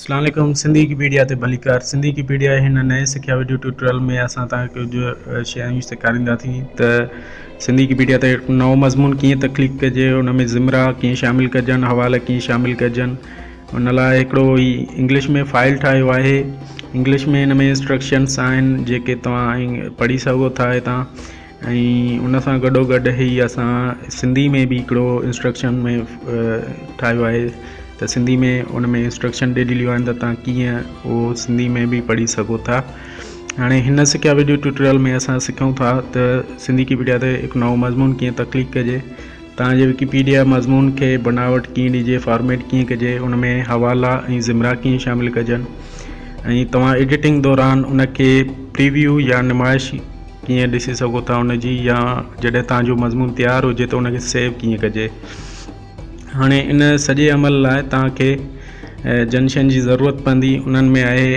अस्सलाम वालेकुम। सिंधी विकिपीडिया ते भलीकार। सिंधी विकिपीडिया हिन नए सिख्या वीडियो ट्यूटोरियल में असां तव्हांखे कुझु शयूं सेखारींदासीं त सिंधी विकिपीडिया ते नओं मज़मून कीअं तख्लीक़ कजे, उन में ज़िमरा कीअं शामिल कजनि, हवाला कीअं शामिल कजनि। उन लाइ हिकिड़ो ई इंग्लिश में फाइल ठाहियो आहे। इंग्लिश में हिन में इंस्ट्रक्शन्स आहिनि जेके तव्हां पढ़ी सघो था हितां, ऐं उन सां गॾोगॾु ई असां सिंधी में बि हिकिड़ो इंस्ट्रक्शन में ठाहियो आहे त सिंधी में उन में इंस्ट्रक्शन ॾिनियूं आहिनि त तव्हां कीअं उहो सिंधी में बि पढ़ी सघो था। हाणे हिन सिख्या वीडियो ट्यूटोरियल में असां सिखूं था त सिंधी विकिपीडिया ते हिकु नओं मज़मून कीअं तख्लीक़ कजे, तव्हांजे विकिपीडिया मज़मून खे बनावट कीअं ॾिजे, फॉर्मेट कीअं कजे, उन में हवाला ऐं ज़िमरा कीअं शामिलु कजनि, ऐं तव्हां एडिटिंग दौरान उन खे प्रीव्यू या नुमाइश कीअं ॾिसी सघो था उन जी, या जॾहिं तव्हांजो मज़मून तयारु हुजे त उनखे सेव कीअं कजे। हाणे इन सॼे अमल लाइ तव्हांखे जन शयुनि जी ज़रूरत पवंदी। उन्हनि में आहे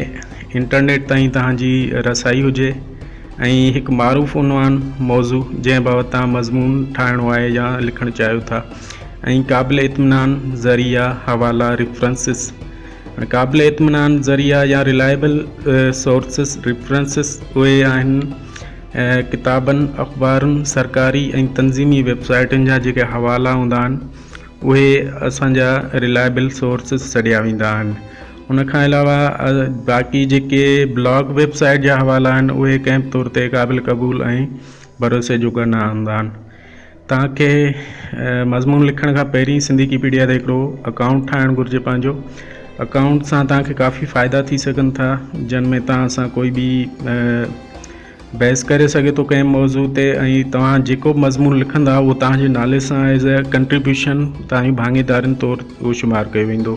इंटरनेट ताईं तव्हांजी रसाई हुजे ऐं हिकु मारूफ़ उनवान मौज़ू जंहिं बाबति तव्हां मज़मून ठाहिणो आहे या लिखणु चाहियो था, ऐं क़ाबिल इत्मिनान ज़रिया, हवाला, रेफरेंसिस। क़ाबिल इत्मिनान ज़रिया या रिलायबल सोर्सिस, रेफरेंसिस उहे आहिनि किताबनि, अख़बारुनि, सरकारी ऐं तंज़ीमी वेबसाइटुनि जा जेके हवाला हूंदा आहिनि उहे असांजा रिलायबल सोर्सिस सॾिया वेंदा आहिनि। उन खां अलावा बाक़ी जेके ब्लॉग वेबसाइट जा हवाला आहिनि उहे कंहिं बि तौर ते क़ाबिल क़बूल ऐं भरोसे जोॻा न हूंदा आहिनि। तव्हांखे मज़मून लिखण खां पहिरीं सिंधी विकिपीडिया ते हिकिड़ो अकाउंट ठाहिणु घुरिजे। पंहिंजो अकाउंट सां तव्हांखे काफ़ी फ़ाइदा थी सघनि था, जिन में तव्हां सां कोई बि बहस करे सघे थो कंहिं मौज़ू ते, ऐं तव्हां जेको मज़मून लिखंदा उहो तव्हांजे नाले सां एज़ अ कंट्रीब्यूशन तव्हांजी भाङेदारनि तौरु उहो शुमारु कयो वेंदो।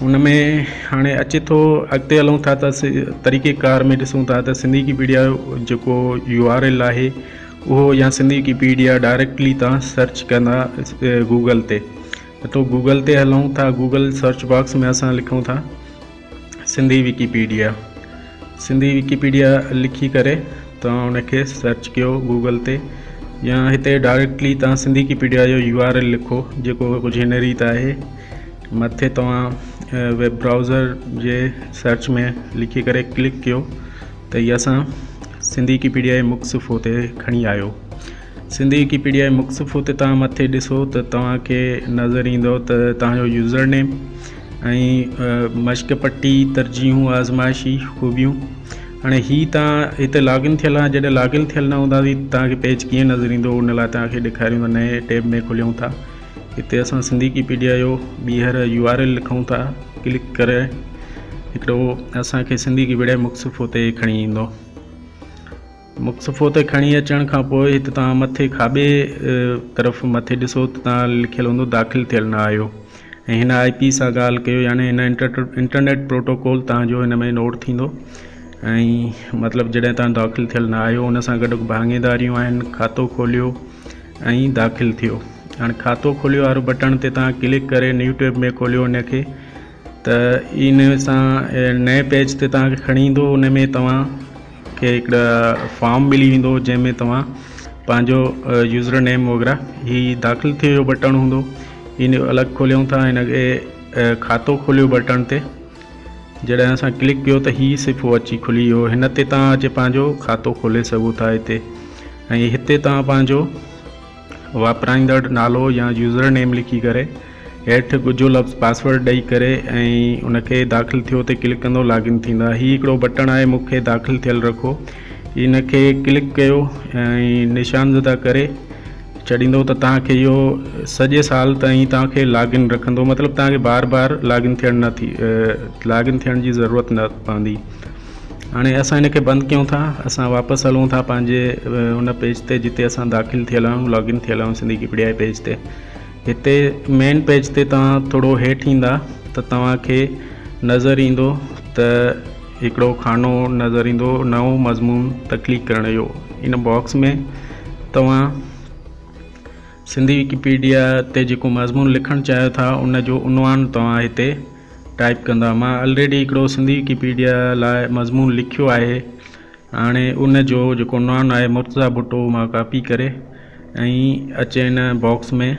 हुन में हाणे अचे थो, अॻिते हलूं था त तरीक़ेकार में ॾिसूं था त सिंधी विकिपीडिया जो जेको URL आहे उहो, या सिंधी विकिपीडिया डायरेक्टली तव्हां सर्च कंदा गूगल ते, तो गूगल ते हलूं था। गूगल सर्च बॉक्स में असां लिखूं था सिंधी विकिपीडिया। सिंधी विकिपीडिया लिखी करे तव्हां उनखे सर्च कयो गूगल ते, या हिते डायरेक्टली तव्हां सिंधी विकिपीडिया जो URL लिखो जेको कुझु हिन रीति आहे। मथे तव्हां वेब ब्राउज़र जे सर्च में लिखी करे क्लिक कयो त इहा असां सिंधी विकिपीडिया जे मुक़्सिफ़ो ते खणी आयो। सिंधी विकिपीडिया जे मुक़्सिफ़ो ते तव्हां मथे ॾिसो त तव्हांखे नज़र ईंदो त तव्हांजो यूज़र नेम ऐं मश्क पट्टी, तरजीहूं, आज़माइशी ख़ूबियूं। हाणे हीअ तव्हां हिते लॉगिन थियल आहे, जॾहिं लॉगिन थियल न हूंदा तव्हांखे पेज कीअं नज़र ईंदो उन लाइ तव्हांखे ॾेखारियूं था। नए टैब में खुलियूं था, हिते असां सिंधी विकिपीडिया जो ॿीहर URL लिखूं था, क्लिक करे हिकिड़ो असांखे सिंधी विकिपीडिया मुक़्सिफ़ो ते खणी ईंदो। मुक़्सिफ़ो ते खणी अचण खां पोइ हिते तव्हां मथे खाॿे तरफ़ मथे ॾिसो त तव्हां लिखियलु हूंदो दाख़िल थियल न आहियो, ऐं हिन IP सां ॻाल्हि कयो, यानी हिन इंटरनेट प्रोटोकॉल तव्हांजो हिन में नोट थींदो। ऐं मतिलबु जॾहिं तव्हां दाख़िल थियल न आहियो, उन सां गॾु भाङेदारियूं आहिनि, खातो खोलियो ऐं दाख़िल थियो। हाणे खातो खोलियो वारो बटण ते तव्हां क्लिक करे न्यू टैब में खोलियो इनखे, त इन सां नए पेज ते तव्हांखे खणी ईंदो। उन में तव्हांखे हिकिड़ा फॉर्म मिली वेंदो जंहिंमें तव्हां पंहिंजो यूज़र नेम वग़ैरह हीअ दाख़िल थियो जो बटण हूंदो, इन अलॻि खोलियूं था। हिनखे खातो खोलियो बटण ते जॾहिं असां क्लिक कयो त हीअ सिफ़ो अची खुली वियो। हिन ते तव्हां अचे पंहिंजो खातो खोले सघो था हिते, ऐं हिते तव्हां पंहिंजो वापराईंदड़ नालो या यूज़र नेम लिखी करे हेठि गुजो लफ़्ज़ पासवर्ड ॾेई करे ऐं उनखे दाख़िल थियो ते क्लिक कंदो, लॉगिन थींदा। हीअ हिकिड़ो बटण आहे मूंखे दाख़िल थियल रखो, इनखे क्लिक कयो ऐं निशानज़दा करे छॾींदो त तव्हांखे इहो सॼे साल ताईं तव्हांखे लॉगिन रखंदो, मतिलबु तव्हांखे बार बार लॉगिन थियण जी ज़रूरत न पवंदी। हाणे असां हिनखे बंदि कयूं था, असां वापसि हलूं था पंहिंजे हुन पेज ते जिते असां दाख़िल थियल आहियूं, लॉगिन थियल आहियूं सिंधी विकिपीडिया जे पेज ते। हिते मेन पेज ते तव्हां थोरो हेठि ईंदा त तव्हांखे नज़र ईंदो त हिकिड़ो खानो नज़र ईंदो नओं मज़मून तख्लीक़ करण जो। इन बॉक्स में तव्हां सिंधी विकिपीडिया ते जेको मज़मून लिखणु चाहियो था उन जो उनवान तव्हां हिते टाइप कंदा। मां ऑलरेडी हिकिड़ो सिंधी विकिपीडिया लाइ मज़मून लिखियो आहे। हाणे उन जो जेको उनवान आहे मुर्तज़ा भुट्टो मां कॉपी करे ऐं अचे हिन बॉक्स में